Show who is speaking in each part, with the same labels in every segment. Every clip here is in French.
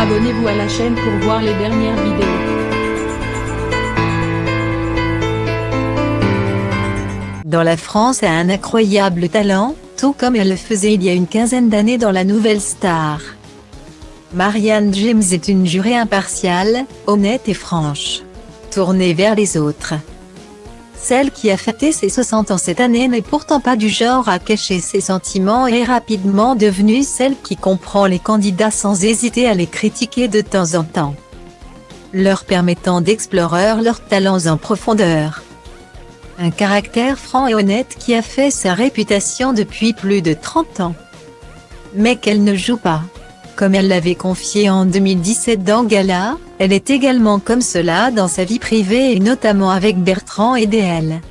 Speaker 1: Abonnez-vous à la chaîne pour voir les dernières vidéos.
Speaker 2: Dans la France a un incroyable talent, tout comme elle le faisait il y a une quinzaine d'années dans La Nouvelle Star. Marianne James est une jurée impartiale, honnête et franche. Tournée vers les autres. Celle qui a fêté ses 60 ans cette année n'est pourtant pas du genre à cacher ses sentiments et est rapidement devenue celle qui comprend les candidats sans hésiter à les critiquer de temps en temps, leur permettant d'explorer leurs talents en profondeur. Un caractère franc et honnête qui a fait sa réputation depuis plus de 30 ans. Mais qu'elle ne joue pas. Comme elle l'avait confié en 2017 dans Gala, elle est également comme cela dans sa vie privée et notamment avec Bertrand et DL,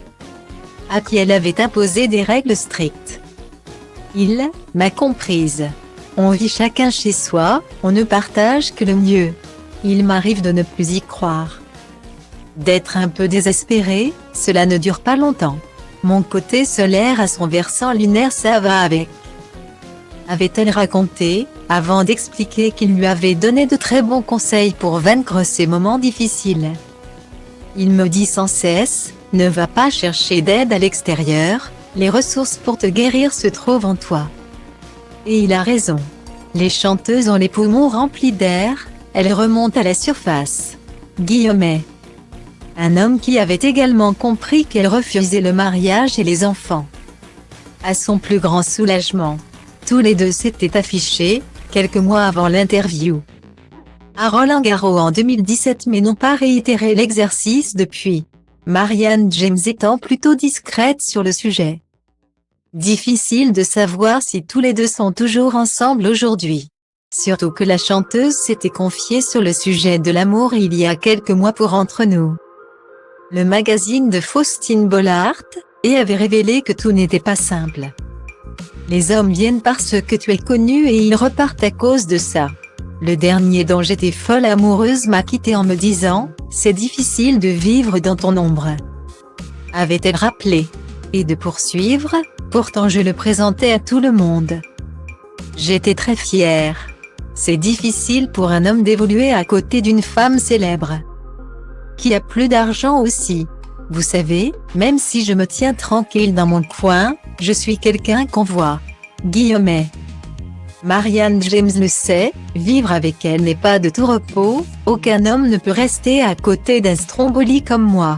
Speaker 2: à qui elle avait imposé des règles strictes. Il m'a comprise. On vit chacun chez soi, on ne partage que le mieux. Il m'arrive de ne plus y croire. D'être un peu désespéré, cela ne dure pas longtemps. Mon côté solaire a son versant lunaire, ça va avec. Avait-elle raconté, avant d'expliquer qu'il lui avait donné de très bons conseils pour vaincre ces moments difficiles. Il me dit sans cesse, ne va pas chercher d'aide à l'extérieur, les ressources pour te guérir se trouvent en toi. Et il a raison. Les chanteuses ont les poumons remplis d'air, elles remontent à la surface. Guillaumet. Un homme qui avait également compris qu'elle refusait le mariage et les enfants. À son plus grand soulagement. Tous les deux s'étaient affichés, quelques mois avant l'interview, à Roland-Garros en 2017 mais n'ont pas réitéré l'exercice depuis. Marianne James étant plutôt discrète sur le sujet. Difficile de savoir si tous les deux sont toujours ensemble aujourd'hui. Surtout que la chanteuse s'était confiée sur le sujet de l'amour il y a quelques mois pour Entre nous, le magazine de Faustine Bollaert, et avait révélé que tout n'était pas simple. Les hommes viennent parce que tu es connu et ils repartent à cause de ça. Le dernier dont j'étais folle amoureuse m'a quitté en me disant, c'est difficile de vivre dans ton ombre. Avait-elle rappelé. Et de poursuivre, pourtant je le présentais à tout le monde. J'étais très fière. C'est difficile pour un homme d'évoluer à côté d'une femme célèbre. Qui a plus d'argent aussi. Vous savez, même si je me tiens tranquille dans mon coin, je suis quelqu'un qu'on voit. Guillaumet. Marianne James le sait, vivre avec elle n'est pas de tout repos, aucun homme ne peut rester à côté d'un stromboli comme moi.